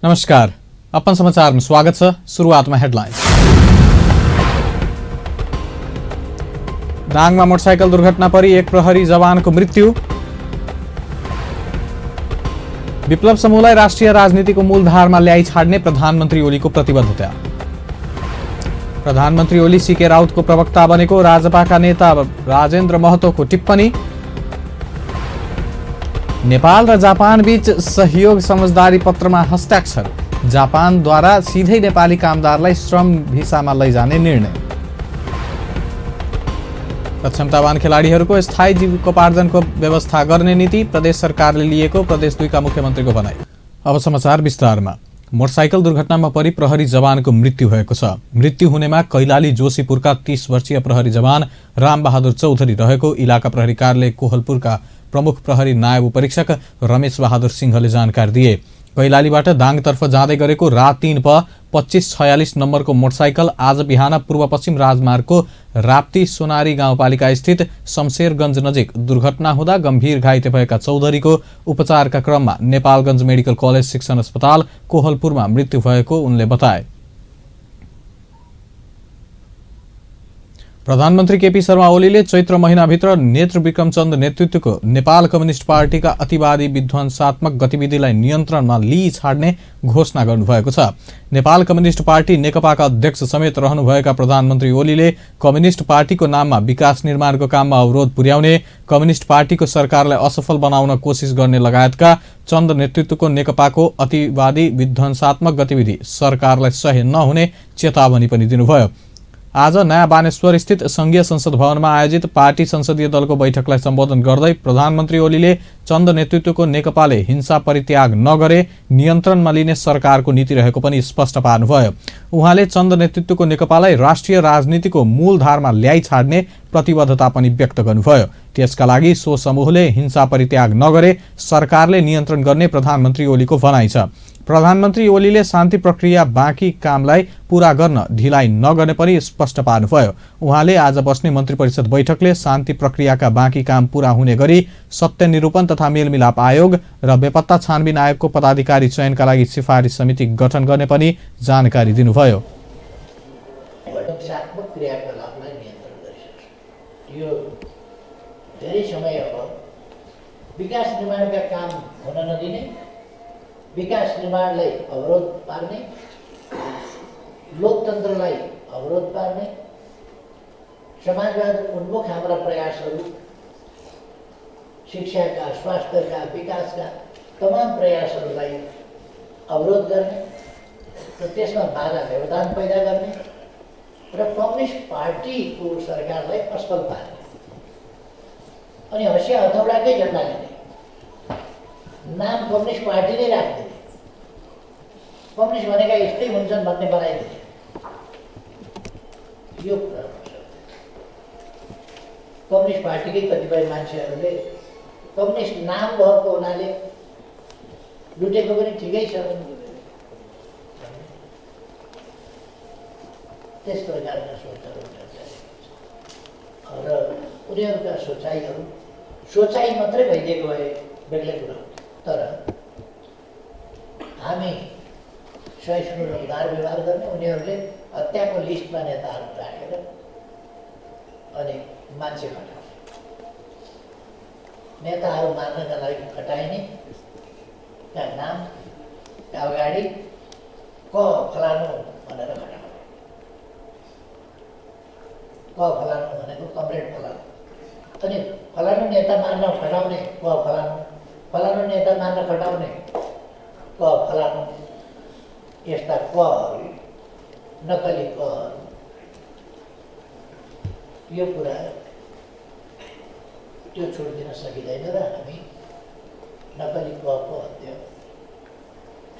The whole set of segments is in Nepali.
नमस्कार, अपन समाचार में स्वागत छ। सुरुवात में हेडलाइन्स। दाङमा मोटरसाइकल दुर्घटना परी एक प्रहरी जवानको मृत्यु। विप्लव समूहलाई राष्ट्रिय राजनीतिको मूलधारमा ल्याइ छाड्ने प्रधानमन्त्री ओलीको प्रतिबद्धता। प्रधानमन्त्री ओली सीके राउतको प्रवक्ता बनेको राजपाका नेता राजेन्द्र महतोको टिप्पणी। नेपाल र जापान बीच सहयोग समझदारी पत्रमा हस्ताक्षर। जापानद्वारा सिधै नेपाली कामदारलाई श्रम भिसामा लैजाने निर्णय। क्षमतावान खेलाडीहरूको स्थायी जीविकोपार्जनको व्यवस्था गर्ने नीति प्रदेश सरकारले लिएको प्रदेश 2 का मुख्यमन्त्रीको भनाई। अब समाचार विस्तारमा। मोटरसाइकल दुर्घटनामा परी प्रहरी जवानको मृत्यु भएको छ। मृत्यु हुनेमा कैलाली जोशीपुरका 30 वर्षीय प्रहरी जवान रामबहादुर चौधरी रहेको इलाका प्रहरी कार्यालय कोहलपुरका प्रमुख प्रहरी नायब उपरीक्षक रमेश बहादुर सिंहले जानकारी दिए। कैलालीबाट दाङतर्फ जाँदै गरेको रात 3 प 2546 नम्बरको मोटरसाइकल आज बिहान पूर्व पश्चिम राजमार्गको राप्ती सोनारी गाउँपालिका स्थित शमशेरगञ्ज नजिक दुर्घटना हुँदा गम्भीर घाइते भएका चौधरीको उपचारका क्रममा नेपालगञ्ज मेडिकल कलेज शिक्षण अस्पताल कोहलपुरमा मृत्यु भएको उनले बताए। प्रधानमन्त्री केपी शर्मा ओलीले चैत्र महिनाभित्र नेत्र विक्रमचन्द नेतृत्वको नेपाल कम्युनिस्ट पार्टीका अतिवादी विध्वंसात्मक गतिविधिलाई नियन्त्रणमा लिई छाड्ने घोषणा गर्नुभएको छ। नेपाल कम्युनिस्ट पार्टी नेकपाका अध्यक्ष समेत रहनुभएका प्रधानमन्त्री ओलीले कम्युनिस्ट पार्टीको नाममा विकास निर्माणको काममा अवरोध पुर्याउने, कम्युनिस्ट पार्टीको सरकारलाई असफल बनाउन कोसिस गर्ने लगायतका चन्द नेतृत्वको नेकपाको अतिवादी विध्वंसात्मक गतिविधि सरकारलाई सह्य नहुने चेतावनी पनि दिनुभयो। आज नयाँ बानेश्वर स्थित संघीय संसद भवनमा आयोजित पार्टी संसदीय दलको बैठकलाई सम्बोधन गर्दै प्रधानमन्त्री ओलीले चन्द नेतृत्वको नेकपाले हिंसा परित्याग नगरे नियन्त्रणमा लिने सरकारको नीति रहेको पनि स्पष्ट पार्नुभयो। उहाँले चन्द नेतृत्वको नेकपालाई राष्ट्रिय राजनीतिको मूलधारमा ल्याइ छाड्ने प्रतिबद्धता पनि व्यक्त गर्नुभयो। त्यसका लागि सो समूहले हिंसा परित्याग नगरे सरकारले नियन्त्रण गर्ने प्रधानमन्त्री ओलीको भनाइ छ। प्रधानमन्त्री ओलीले शान्ति प्रक्रिया बाँकी कामलाई पूरा गर्न ढिलाइ नगर्ने पनि स्पष्ट पार्नुभयो। उहाँले आज बस्ने मन्त्री परिषद बैठकले शान्ति प्रक्रियाका बाँकी काम पूरा हुने गरी सत्य निरूपण तथा मेलमिलाप आयोग र बेपत्ता छानबिन आयोगको पदाधिकारी चयनका लागि सिफारिस समिति गठन गर्ने पनि जानकारी दिनुभयो। विकास निर्माणलाई अवरोध पार्ने, लोकतन्त्रलाई अवरोध पार्ने, समाजवाद उन्मुख हाम्रा प्रयासहरू, शिक्षाका, स्वास्थ्यका, विकासका तमाम प्रयासहरूलाई अवरोध गर्ने र त्यसमा बाधा व्यवधान पैदा गर्ने र कम्युनिस्ट पार्टीको सरकारलाई असफल पार्ने अनि हँसिया हथौडाकै झन्डा लिने, नाम कम्युनिस्ट पार्टी नै राख्ने, कम्युनिस्ट भनेका यस्तै हुन्छन् भन्ने बनाइदिने, यो कुरा हुन्छ। कम्युनिस्ट पार्टीकै कतिपय मान्छेहरूले कम्युनिस्ट नाम भएको हुनाले लुटेको पनि ठिकै छ त्यस प्रकारका सोचहरू र उनीहरूका सोचाइ मात्रै भइदिएको भए बेग्लै कुरा। तर हामी सहिष्णु र उदार व्यवहार गर्ने, उनीहरूले हत्याको लिस्टमा नेताहरू राखेर अनि मान्छे खटाउने, नेताहरू मार्नका लागि खटाइने का नामका अगाडि क फलानु भनेर खटाउने, क फलानु भनेको कमरेड फलानु, अनि फलानु नेता मार्न खटाउने क फलानु, फलानु नेता मार्न खटाउने क फलानु, यस्ता कहरू, नक्कली कहरू, यो कुरा त्यो छोडिदिन सकिँदैन र हामी नक्कली कको हत्या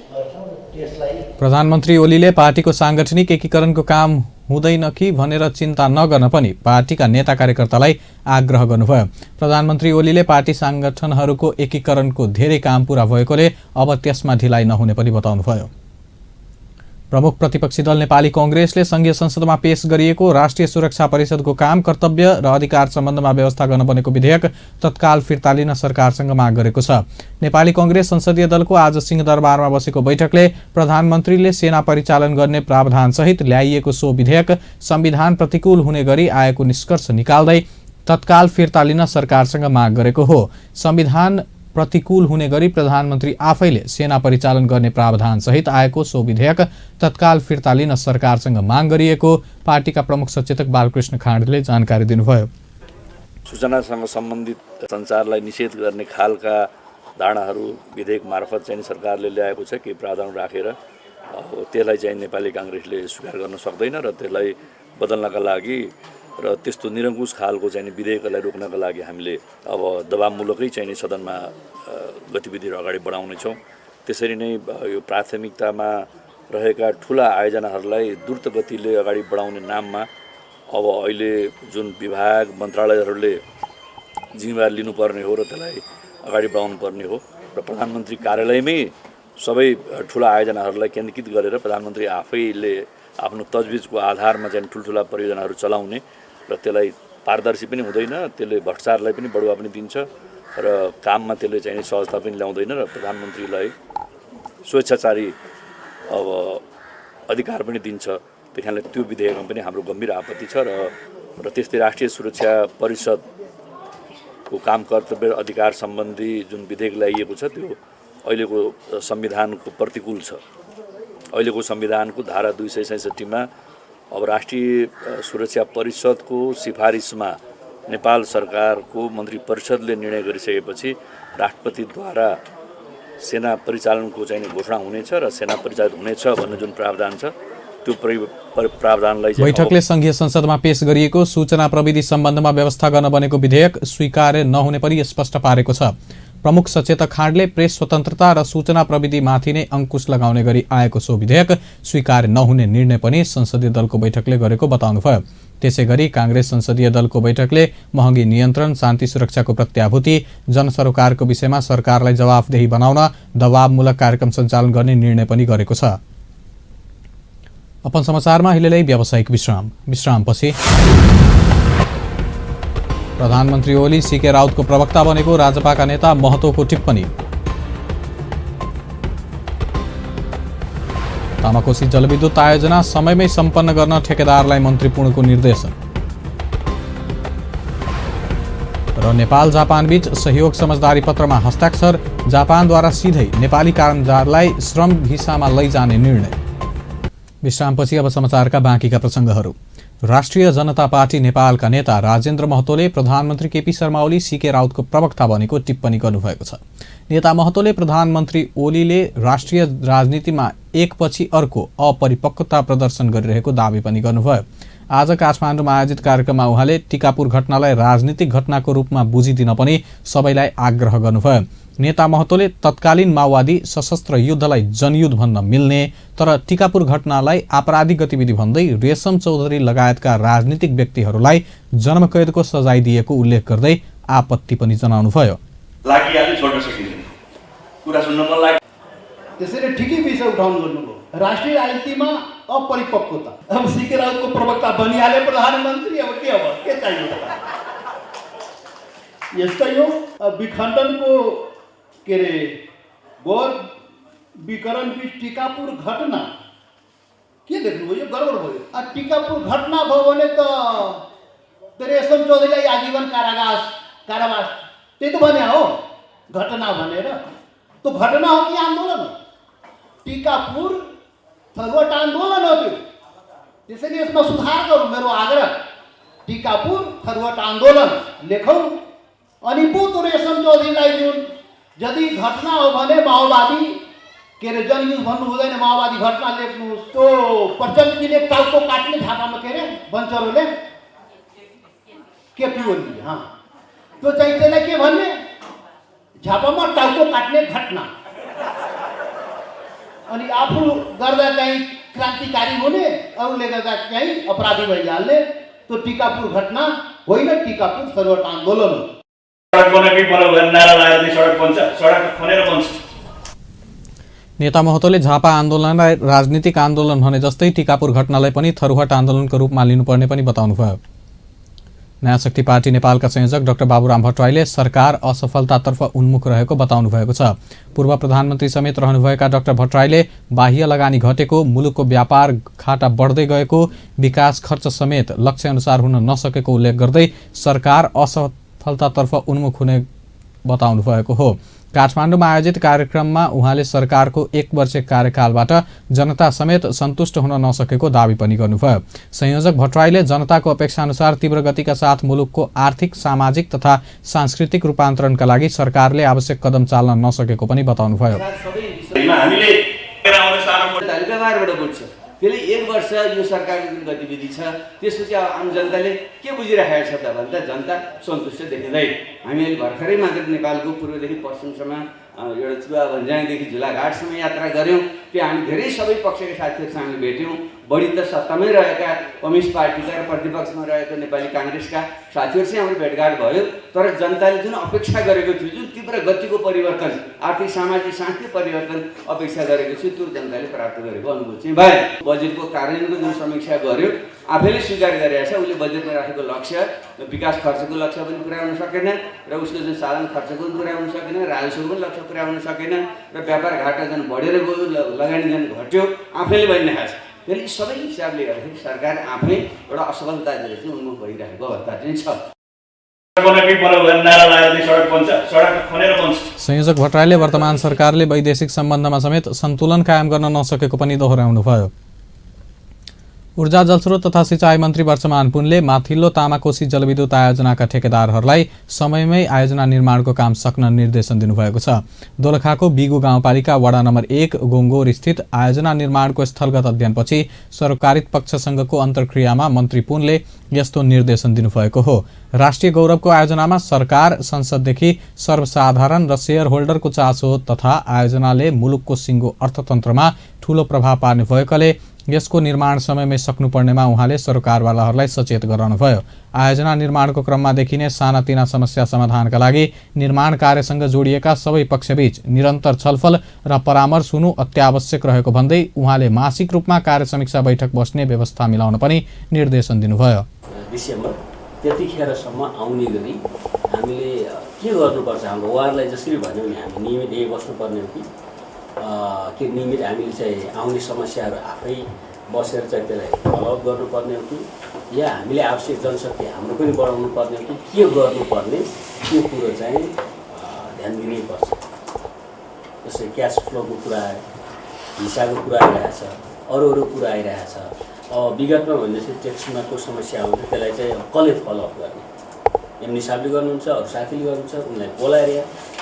गर्छौँ। त्यसलाई प्रधानमन्त्री ओलीले पार्टीको सांगठनिक एकीकरणको काम हुँदैन कि भनेर चिन्ता नगर्न पनि पार्टीका नेता कार्यकर्तालाई आग्रह गर्नुभयो। प्रधानमन्त्री ओलीले पार्टी सांगठनहरूको एकीकरणको धेरै काम पूरा भएकोले अब त्यसमा ढिलाइ नहुने पनि बताउनुभयो। प्रमुख प्रतिपक्षी दल नेपाली कांग्रेसले संघीय संसदमा पेश गरिएको राष्ट्रिय सुरक्षा परिषदको काम कर्तव्य र अधिकार सम्बन्धमा व्यवस्था गर्न बनेको विधेयक तत्काल फिर्ता लिन सरकारसँग माग गरेको छ। नेपाली कांग्रेस संसदीय दलको आज सिंहदरबारमा बसेको बैठकले प्रधानमन्त्रीले सेना परिचालन गर्ने प्रावधानसहित ल्याइएको सो विधेयक संविधान प्रतिकूल हुने गरी आएको निष्कर्ष निकाल्दै तत्काल फिर्ता लिन सरकारसँग माग गरेको हो। संविधान प्रतिकूल हुने गरी प्रधानमन्त्री आफैले सेना परिचालन गर्ने प्रावधान सहित आएको सो विधेयक तत्काल फिर्ता लिन सरकारसँग माग गरिएको पार्टीका प्रमुख सचेतक बालकृष्ण खाँडले जानकारी दिनुभयो। सूचनासँग सम्बन्धित सञ्चारलाई निषेध गर्ने खालका धारणाहरू विधेयक मार्फत चाहिँ सरकारले ल्याएको छ केही प्रावधान राखेर त्यसलाई चाहिँ नेपाली कांग्रेसले स्वीकार गर्न सक्दैन र त्यसलाई बदल्नका लागि र त्यस्तो निरङ्कुश खालको चाहिँ विधेयकलाई रोक्नका लागि हामीले अब दबावमूलकै चाहिँ सदनमा गतिविधिहरू अगाडि बढाउनेछौँ। त्यसरी नै यो प्राथमिकतामा रहेका ठुला आयोजनाहरूलाई द्रुत गतिले अगाडि बढाउने नाममा अब अहिले जुन विभाग मन्त्रालयहरूले जिम्मेवारी लिनुपर्ने हो र त्यसलाई अगाडि बढाउनु पर्ने हो र प्रधानमन्त्री कार्यालयमै सबै ठुला आयोजनाहरूलाई केन्द्रीकृत गरेर प्रधानमन्त्री आफैले आफ्नो तजविजको आधारमा चाहिँ ठुल्ठुला परियोजनाहरू चलाउने र त्यसलाई पारदर्शी पनि हुँदैन, त्यसले भ्रष्टाचारलाई पनि बढुवा पनि दिन्छ र काममा त्यसले चाहिँ सहजता पनि ल्याउँदैन र प्रधानमन्त्रीलाई स्वेच्छाचारी अब अधिकार पनि दिन्छ। त्यही कारणले त्यो विधेयकमा पनि हाम्रो गम्भीर आपत्ति छ र त्यस्तै राष्ट्रिय सुरक्षा परिषदको काम कर्तव्य अधिकार सम्बन्धी जुन विधेयक ल्याइएको छ त्यो अहिलेको संविधानको प्रतिकूल छ। अहिलेको संविधानको धारा 266 अब राष्ट्रिय सुरक्षा परिषदको सिफारिसमा नेपाल सरकारको मन्त्री परिषदले निर्णय गरिसकेपछि राष्ट्रपतिद्वारा सेना परिचालनको चाहिँ घोषणा हुनेछ र सेना परिचालित हुनेछ भन्ने जुन प्रावधान छ त्यो प्रावधानलाई बैठकले संघीय संसदमा पेश गरिएको सूचना प्रविधि सम्बन्धमा व्यवस्था गर्न बनेको विधेयक स्वीकार्य नहुने पनि स्पष्ट पारेको छ। प्रमुख सचेतक खाँडले प्रेस स्वतन्त्रता र सूचना प्रविधिमाथि नै अंकुश लगाउने गरी आएको सो विधेयक स्वीकार्य नहुने निर्णय पनि संसदीय दलको बैठकले गरेको बताउनुभयो। त्यसैगरी कांग्रेस संसदीय दलको बैठकले महँगी नियन्त्रण, शान्ति सुरक्षाको प्रत्याभूति, जनसरोकारको विषयमा सरकारलाई जवाफदेही बनाउन दबावमूलक कार्यक्रम सञ्चालन गर्ने निर्णय पनि गरेको छ। अपन समाचारमा अहिलेलाई व्यावसायिक विश्रामपछि प्रधानमन्त्री ओली सीके राउतको प्रवक्ता बनेको राजपाका नेता महतोको टिप्पणी। तामाकोशी जलविद्युत आयोजना समयमै सम्पन्न गर्न ठेकेदारलाई मन्त्री पुणको निर्देशन र नेपाल जापान बीच सहयोग समझदारी पत्रमा हस्ताक्षर, जापानद्वारा सिधै नेपाली कामदारलाई श्रम भिसामा लैजाने निर्णय। विश्रामपछि अब समाचारका बाँकीका प्रसङ्गहरू। राष्ट्रिय जनता पार्टी नेपालका नेता राजेन्द्र महतोले प्रधानमन्त्री केपी शर्मा ओली सीके राउतको प्रवक्ता बनेको टिप्पणी गर्नुभएको छ। नेता महतोले प्रधानमन्त्री ओलीले राष्ट्रिय राजनीतिमा एकपछि अर्को अपरिपक्वता प्रदर्शन गरिरहेको दावी पनि गर्नुभयो। आज काठमाडौँमा आयोजित कार्यक्रममा उहाँले टिकापुर घटनालाई राजनीतिक घटनाको रूपमा बुझिदिन पनि सबैलाई आग्रह गर्नुभयो। नेता महतोले तत्कालीन माओवादी सशस्त्र युद्धलाई जनयुद्ध भन्न मिल्ने तर टिकापुर घटनालाई आपराधिक गतिविधि भन्दै रेशम चौधरी लगायतका राजनीतिक व्यक्तिहरूलाई जन्मकैदको सजाय दिएको उल्लेख गर्दै आपत्ति पनि जनाउनुभयो। त्यसैले ठिकै विषय उठाउनु गर्नुभयो। राष्ट्रिय राजनीतिमा अपरिपक्वता, अब सीके राउतको प्रवक्ता बनिहाले प्रधानमन्त्री, अब के चाहियो यस्तै हो। विखण्डनको के अरे गौर विकरण बीच टिकापुर घटना के देख्नुभयो, यो गडबड भयो। टिकापुर घटना भयो भने त रेशम चौधरीलाई आजीवन कारावास त्यही त भने हो घटना भनेर। तो घटना हो कि आन्दोलन हो? टिकापुर थगवट आन्दोलन हो त्यो। त्यसैले यसमा सुधार गरौँ, मेरो आग्रह। टिकापुर थगवट आन्दोलन लेखौँ अनि पो तो रेशम चौधरीलाई जुन यदि घटना हो भने माओवादी के अरे जनयुद्ध भन्नु हुँदैन, माओवादी घटना लेख्नुहोस्। त्यो प्रचण्डजीले टाउको काट्ने झापामा के अरे बन्चरोले केपी ओलीले त्यो चाहिँ त्यसलाई के भन्ने झापामा टाउको काट्ने घटना अनि आफू गर्दा चाहिँ क्रान्तिकारी हुने, अरूले गर्दा चाहिँ अपराधी भइहाल्ने। त्यो टिकापुर घटना होइन, टिकापुर थगवट आन्दोलन हो। नेता महतोले झापा आन्दोलनलाई राजनीतिक आन्दोलन भने जस्तै टिकापुर घटनालाई पनि थरुहट आन्दोलनको रूपमा लिनुपर्ने पनि बताउनुभयो। नयाँ शक्ति पार्टी नेपालका संयोजक डाक्टर बाबुराम भट्टराईले सरकार असफलतातर्फ उन्मुख रहेको बताउनु भएको छ। पूर्व प्रधानमन्त्री समेत रहनुभएका डाक्टर भट्टराईले बाह्य लगानी घटेको, मुलुकको व्यापार घाटा बढ्दै गएको, विकास खर्च समेत लक्ष्य अनुसार हुन नसकेको उल्लेख गर्दै सरकार असफलतातर्फ उन्मुख हुने बताउनु भएको हो। काठमाडौँमा आयोजित कार्यक्रममा उहाँले सरकारको 1 वर्षे कार्यकालबाट जनता समेत सन्तुष्ट हुन नसकेको दावी पनि गर्नुभयो। संयोजक भट्टराईले जनताको अपेक्षा अनुसार तीव्र गतिका साथ मुलुकको आर्थिक, सामाजिक तथा सांस्कृतिक रूपान्तरणका लागि सरकारले आवश्यक कदम चाल्न नसकेको पनि बताउनुभयो। त्यसले 1 वर्ष यो सरकारको जुन गतिविधि छ त्यसपछि अब आम जनताले के बुझिरहेको छ त भन्दा जनता सन्तुष्ट देखिँदैन। हामी अहिले भर्खरै मात्र नेपालको पूर्वदेखि पश्चिमसम्म एउटा चुवा भन्ज्याङदेखि झुलाघाटसम्म यात्रा गऱ्यौँ। त्यो हामी धेरै सबै पक्षका साथीहरूसँग भेट्यौँ। बढी त सत्तामै रहेका कम्युनिस्ट पार्टीका र प्रतिपक्षमा रहेको नेपाली काङ्ग्रेसका साथीहरूसँग हाम्रो भेटघाट भयो। तर जनताले जुन अपेक्षा गरेको थियो, जुन तीव्र गतिको परिवर्तन, आर्थिक सामाजिक सांस्कृतिक परिवर्तन अपेक्षा गरेको थियो, त्यो जनताले प्राप्त गरेको अनुभव चाहिँ भएन। बजेटको कार्यान्वयनको जुन समीक्षा गर्यो आफैले स्वीकार गरेको छ, उसले बजेटमा राखेको लक्ष्य विकास खर्चको लक्ष्य पनि पुरा हुन सकेन र उसको जुन साधारण खर्चको पनि पुरा हुन सकेन, राजस्वको पनि लक्ष्य पुरा हुन सकेन र व्यापार घाटा झन् बढेर गयो, लगानी झन् घट्यो, आफैले भनिरहेको छ। फेरि सबै हिसाबले गर्दाखेरि सरकार आफै एउटा असफलतातिर चाहिँ उन्मुख भइरहेको अवस्था चाहिँ छ। संयोजक भट्टराईले वर्तमान सरकारले वैदेशिक सम्बन्धमा समेत सन्तुलन कायम गर्न नसकेको पनि दोहोर्याउनुभयो। ऊर्जा, जलस्रोत तथा सिँचाइ मन्त्री वर्षमान पुनले माथिल्लो तामाकोशी जलविद्युत आयोजनाका ठेकेदारहरूलाई समयमै आयोजना निर्माणको काम सक्न निर्देशन दिनुभएको छ। दोलखाको बिगु गाउँपालिका वडा नम्बर 1 गोङ्गोर स्थित आयोजना निर्माणको स्थलगत अध्ययनपछि सरकारित पक्षसँगको अन्तर्क्रियामा मन्त्री पुनले यस्तो निर्देशन दिनुभएको हो। राष्ट्रिय गौरवको आयोजनामा सरकार, संसददेखि सर्वसाधारण र शेयर होल्डरको चासो तथा आयोजनाले मुलुकको सिङ्गो अर्थतन्त्रमा ठूलो प्रभाव पार्ने भएकाले यसको निर्माण समयमै सक्नुपर्नेमा उहाँले सरकारवालाहरूलाई सचेत गराउनुभयो। आयोजना निर्माणको क्रममा देखिने सानातिना समस्या समाधानका लागि निर्माण कार्यसँग जोडिएका सबै पक्षबीच निरन्तर छलफल र परामर्श हुनु अत्यावश्यक रहेको भन्दै उहाँले मासिक रूपमा कार्य समीक्षा बैठक बस्ने व्यवस्था मिलाउन पनि निर्देशन दिनुभयो। डिसेम्बर त्यतिखेरसम्म आउने गरी हामीले के गर्नुपर्छ, हाम्रो उहाँहरूलाई जसरी भन्यो भने हामी नियमित यही बस्नुपर्ने हो कि नियमित हामीले चाहिँ आउने समस्याहरू आफै बसेर चाहिँ त्यसलाई फलोअप गर्नुपर्ने हो कि या हामीले आवश्यक जनशक्ति हाम्रो पनि बढाउनु पर्ने हो कि के गर्नुपर्ने, त्यो कुरो चाहिँ ध्यान दिनैपर्छ। जस्तै क्यास फ्लोको कुरा आयो, भिसाको कुरा आइरहेछ, अरू कुरा आइरहेछ। विगतमा भनेपछि ट्याक्समा को समस्या हुन्छ त्यसलाई चाहिँ कसले फलोअप गर्ने, एमनी साहबले गर्नुहुन्छ, अरू साथीले गर्नुहुन्छ, उनलाई बोलाएर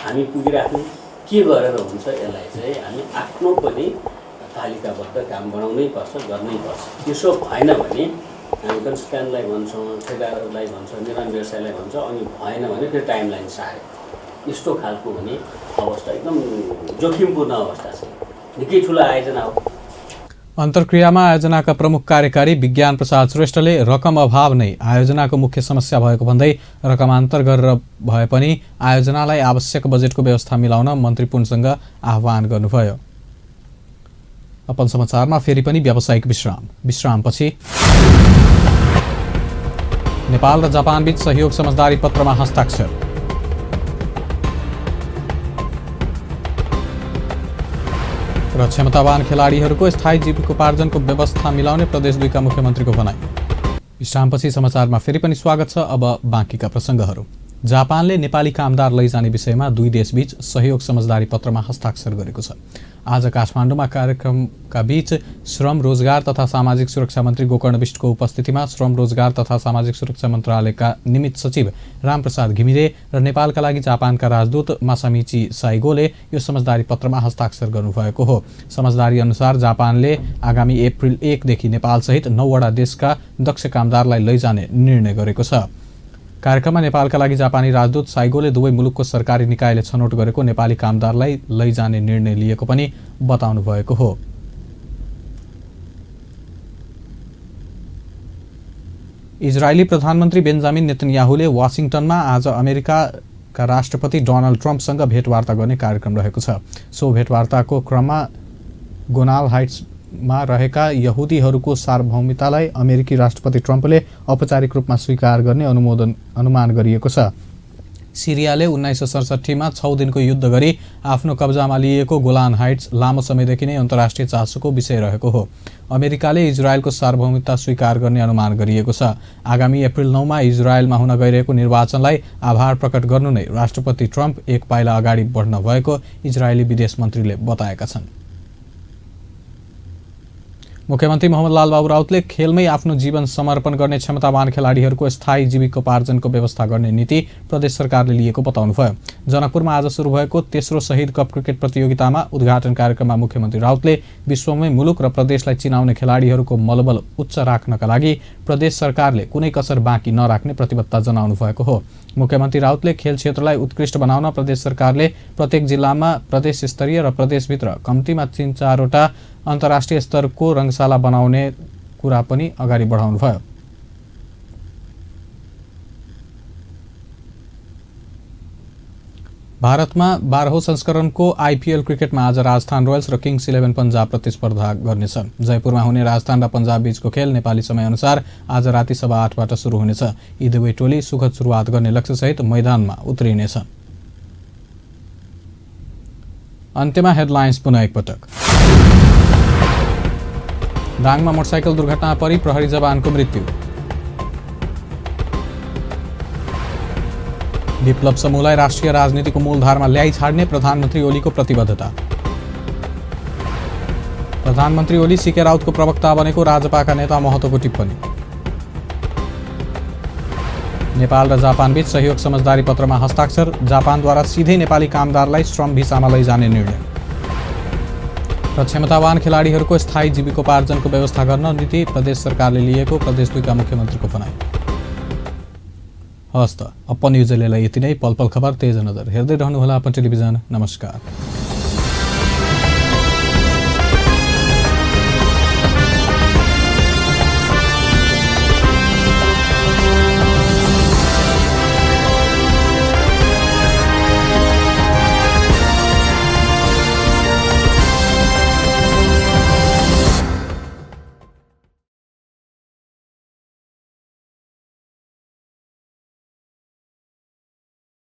हामी पुगिराख्ने के गरेर हुन्छ यसलाई चाहिँ हामी आफ्नो पनि तालिकाबद्ध काम बनाउनै पर्छ, गर्नै पर्छ। त्यसो भएन भने हामी कन्सल्टेन्टलाई भन्छौँ, ठेकेदारहरूलाई भन्छौँ, निर्माण व्यवसायलाई भन्छौँ, अनि भएन भने त्यो टाइमलाइन सार्यो। यस्तो खालको हुने अवस्था एकदम जोखिमपूर्ण अवस्था छ। निकै ठुलो आयोजना हो। अन्तर्क्रियामा आयोजनाका प्रमुख कार्यकारी विज्ञान प्रसाद श्रेष्ठले रकम अभाव नै आयोजनाको मुख्य समस्या भएको भन्दै रकमान्तर गरेर भए पनि आयोजनालाई आवश्यक बजेटको व्यवस्था मिलाउन मन्त्री पुनसँग आह्वान गर्नुभयो। अपन समाचारमा फेरि पनि व्यावसायिक विश्रामपछि नेपाल र जापानबीच सहयोग समझदारी पत्रमा हस्ताक्षर। र क्षमतावान खेलाडीहरूको स्थायी जीविकोपार्जनको व्यवस्था मिलाउने प्रदेश 2 का मुख्यमन्त्रीको भनाई। विश्रामपछि समाचारमा फेरि पनि स्वागत छ। अब बाँकीका प्रसङ्गहरू। जापानले नेपाली कामदार लैजाने विषयमा दुई देशबीच सहयोग समझदारी पत्रमा हस्ताक्षर गरेको छ। आज काठमाडौँमा कार्यक्रमका बीच श्रम, रोजगार तथा सामाजिक सुरक्षा मन्त्री गोकर्ण विष्टको उपस्थितिमा श्रम, रोजगार तथा सामाजिक सुरक्षा मन्त्रालयका निमित्त सचिव रामप्रसाद घिमिरे र नेपालका लागि जापानका राजदूत मासामिची साइगोले यो समझदारी पत्रमा हस्ताक्षर गर्नुभएको हो। समझदारी अनुसार जापानले आगामी अप्रिल 1 देखि नेपालसहित 9 वटा देशका दक्ष कामदारलाई लैजाने निर्णय गरेको छ। कार्यक्रममा नेपालका लागि जापानी राजदूत साइगोले दुवै मुलुकको सरकारी निकायले छनौट गरेको नेपाली कामदारलाई लैजाने निर्णय लिएको पनि बताउनु भएको हो। इजरायली प्रधानमन्त्री बेन्जामिन नेतन्याहुले वाशिङटनमा आज अमेरिकाका राष्ट्रपति डोनाल्ड ट्रम्पसँग भेटवार्ता गर्ने कार्यक्रम रहेको छ। सो भेटवार्ताको क्रममा गोनाल हाइट्समा रहेका यहुदीहरूको सार्वभौमिकतालाई अमेरिकी राष्ट्रपति ट्रम्पले औपचारिक रूपमा स्वीकार गर्ने अनुमान गरिएको छ। सिरियाले 1967मा 6 दिनको युद्ध गरी आफ्नो कब्जामा लिएको गोलान हाइट्स लामो समयदेखि नै अन्तर्राष्ट्रिय चासोको विषय रहेको हो। अमेरिकाले इजरायलको सार्वभौमिकता स्वीकार गर्ने अनुमान गरिएको छ। आगामी अप्रिल 9मा इजरायलमा हुन गइरहेको निर्वाचनलाई आभार प्रकट गर्नु नै राष्ट्रपति ट्रम्प एक पाइला अगाडि बढ्न भएको इजरायली विदेश मन्त्रीले बताएका छन्। मुख्यमन्त्री मोहम्मद लाल बाबु राउतले खेलमै आफ्नो जीवन समर्पण गर्ने क्षमतावान खेलाडीहरूको स्थायी जीविकोपार्जनको व्यवस्था गर्ने नीति प्रदेश सरकारले लिएको बताउनुभयो। जनकपुरमा आज सुरु भएको तेस्रो शहीद कप क्रिकेट प्रतियोगितामा उद्घाटन कार्यक्रममा मुख्यमन्त्री राउतले विश्वमै मुलुक र प्रदेशलाई चिनाउने खेलाडीहरूको मनोबल उच्च राख्नका लागि प्रदेश सरकारले कुनै कसर बाँकी नराख्ने प्रतिबद्धता जनाउनु भएको हो। मुख्यमन्त्री राउतले खेल क्षेत्रलाई उत्कृष्ट बनाउन प्रदेश सरकारले प्रत्येक जिल्लामा प्रदेश स्तरीय र प्रदेशभित्र कम्तीमा 3-4वटा अन्तर्राष्ट्रिय स्तरको रङ्गशाला बनाउने कुरा पनि अगाडि बढाउनुभयो। भारतमा 12औं संस्करणको आइपिएल क्रिकेटमा आज राजस्थान रोयल्स र किङ्स 11 पन्जाब प्रतिस्पर्धा गर्नेछ। जयपुरमा हुने राजस्थान र पन्जाब बीचको खेल नेपाली समयअनुसार आज राति 8:15बाट सुरु हुनेछ। यी दुवै टोली सुखद सुरुवात गर्ने लक्ष्यसहित मैदानमा उत्रिनेछ। अन्त्यमा हेडलाइन्स पुनः एकपटक। दाङमा मोटरसाइकल दुर्घटना परि प्रहरी जवानको मृत्यु। विप्लव समूहलाई राष्ट्रिय राजनीतिको मूलधारमा ल्याइ छाड्ने प्रधानमन्त्री ओलीको प्रतिबद्धता। प्रधानमन्त्री ओली सीके राउतको प्रवक्ता बनेको राजपाका नेता महतोको टिप्पणी। नेपाल र जापानबीच सहयोग समझदारी पत्रमा हस्ताक्षर, जापानद्वारा सिधै नेपाली कामदारलाई श्रम भिसामा लैजाने निर्णय। र क्षमतावान खेलाडीहरूको स्थायी जीविकोपार्जनको व्यवस्था गर्न नीति प्रदेश सरकारले लिएको प्रदेश 2 का मुख्यमन्त्रीको भनाइ। हस्त अपन न्युजले यति नै। पल पल खबर तेज नजर हेर्दै रहनुहोला अपन टेलिभिजन। नमस्कार।